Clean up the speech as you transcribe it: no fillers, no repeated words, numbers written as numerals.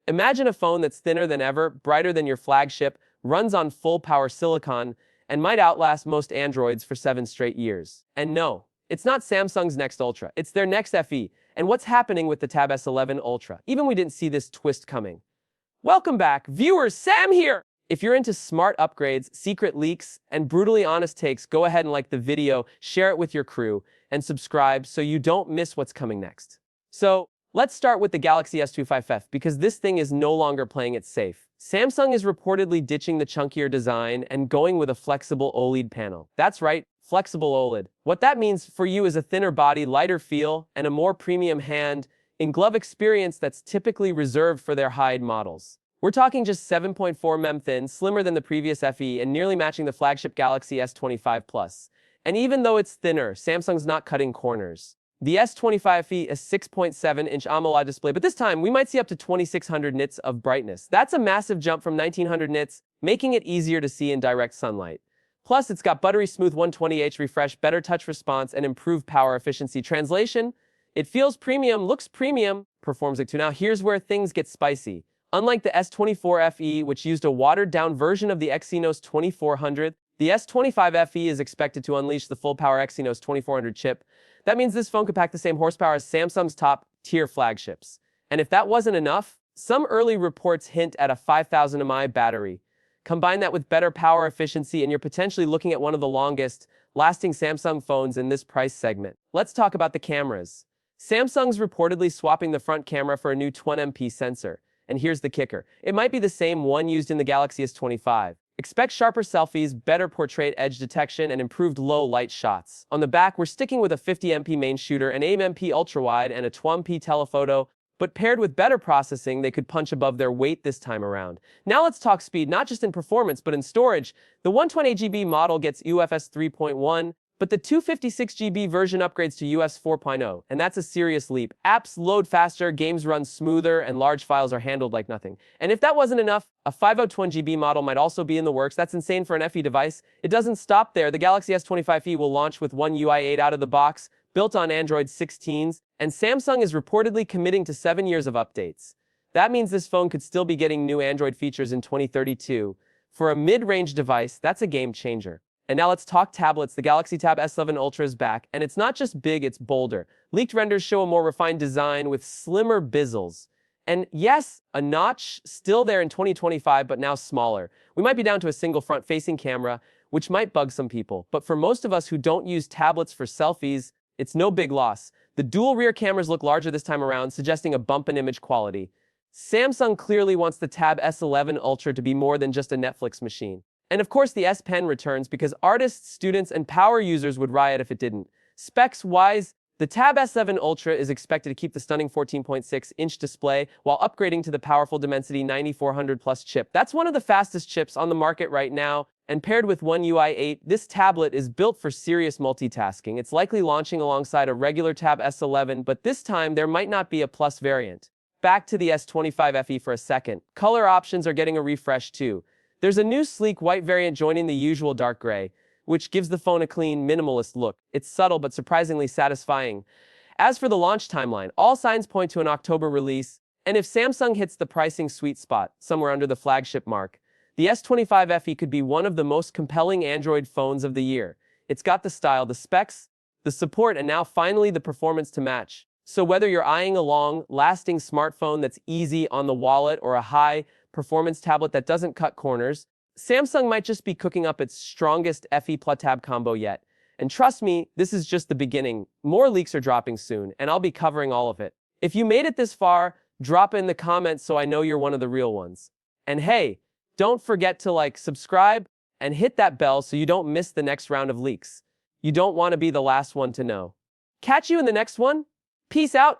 Imagine a phone that's thinner than ever, brighter than your flagship, runs on full-power silicon, and might outlast most Androids for 7 straight years. And no, it's not Samsung's next Ultra, it's their next FE. And what's happening with the Tab S11 Ultra? Even we didn't see this twist coming. Welcome back, viewers, Sam here! If you're into smart upgrades, secret leaks, and brutally honest takes, go ahead and like the video, share it with your crew, and subscribe so you don't miss what's coming next. So, let's start with the Galaxy S25 FE because this thing is no longer playing it safe. Samsung is reportedly ditching the chunkier design and going with a flexible OLED panel. That's right, flexible OLED. What that means for you is a thinner body, lighter feel, and a more premium hand-in-glove experience that's typically reserved for their high-end models. We're talking just 7.4 mm thin, slimmer than the previous FE, and nearly matching the flagship Galaxy S25 Plus. And even though it's thinner, Samsung's not cutting corners. The S25 FE is 6.7-inch AMOLED display, but this time we might see up to 2600 nits of brightness. That's a massive jump from 1900 nits, making it easier to see in direct sunlight. Plus, it's got buttery smooth 120Hz refresh, better touch response, and improved power efficiency. Translation: it feels premium, looks premium, performs like too. Now here's where things get spicy. Unlike the S24 FE, which used a watered-down version of the Exynos 2400, the S25 FE is expected to unleash the full-power Exynos 2400 chip. That means this phone could pack the same horsepower as Samsung's top-tier flagships. And if that wasn't enough, some early reports hint at a 5000 mAh battery. Combine that with better power efficiency and you're potentially looking at one of the longest-lasting Samsung phones in this price segment. Let's talk about the cameras. Samsung's reportedly swapping the front camera for a new 20MP sensor. And here's the kicker. It might be the same one used in the Galaxy S25. Expect sharper selfies, better portrait edge detection, and improved low-light shots. On the back, we're sticking with a 50MP main shooter, an 8MP ultra-wide, and a 20MP telephoto, but paired with better processing, they could punch above their weight this time around. Now let's talk speed, not just in performance, but in storage. The 128GB model gets UFS 3.1, but the 256GB version upgrades to UFS 4.0, and that's a serious leap. Apps load faster, games run smoother, and large files are handled like nothing. And if that wasn't enough, a 501GB model might also be in the works. That's insane for an FE device. It doesn't stop there. The Galaxy S25 FE will launch with One UI 8 out of the box, built on Android 16s, and Samsung is reportedly committing to 7 years of updates. That means this phone could still be getting new Android features in 2032. For a mid-range device, that's a game changer. And now let's talk tablets. The Galaxy Tab S11 Ultra is back, and it's not just big, it's bolder. Leaked renders show a more refined design with slimmer bezels. And yes, a notch still there in 2025, but now smaller. We might be down to a single front-facing camera, which might bug some people. But for most of us who don't use tablets for selfies, it's no big loss. The dual rear cameras look larger this time around, suggesting a bump in image quality. Samsung clearly wants the Tab S11 Ultra to be more than just a Netflix machine. And of course the S Pen returns because artists, students, and power users would riot if it didn't. Specs-wise, the Tab S7 Ultra is expected to keep the stunning 14.6-inch display while upgrading to the powerful Dimensity 9400 Plus chip. That's one of the fastest chips on the market right now, and paired with One UI 8, this tablet is built for serious multitasking. It's likely launching alongside a regular Tab S11, but this time there might not be a Plus variant. Back to the S25 FE for a second. Color options are getting a refresh too. There's a new sleek white variant joining the usual dark gray, which gives the phone a clean, minimalist look. It's subtle but surprisingly satisfying. As for the launch timeline, all signs point to an October release, and if Samsung hits the pricing sweet spot, somewhere under the flagship mark, the S25 FE could be one of the most compelling Android phones of the year. It's got the style, the specs, the support, and now finally the performance to match. So whether you're eyeing a long-lasting smartphone that's easy on the wallet or a high-performance tablet that doesn't cut corners, Samsung might just be cooking up its strongest FE Plus Tab combo yet. And trust me, this is just the beginning. More leaks are dropping soon, and I'll be covering all of it. If you made it this far, drop it in the comments so I know you're one of the real ones. And hey, don't forget to subscribe, and hit that bell so you don't miss the next round of leaks. You don't want to be the last one to know. Catch you in the next one. Peace out.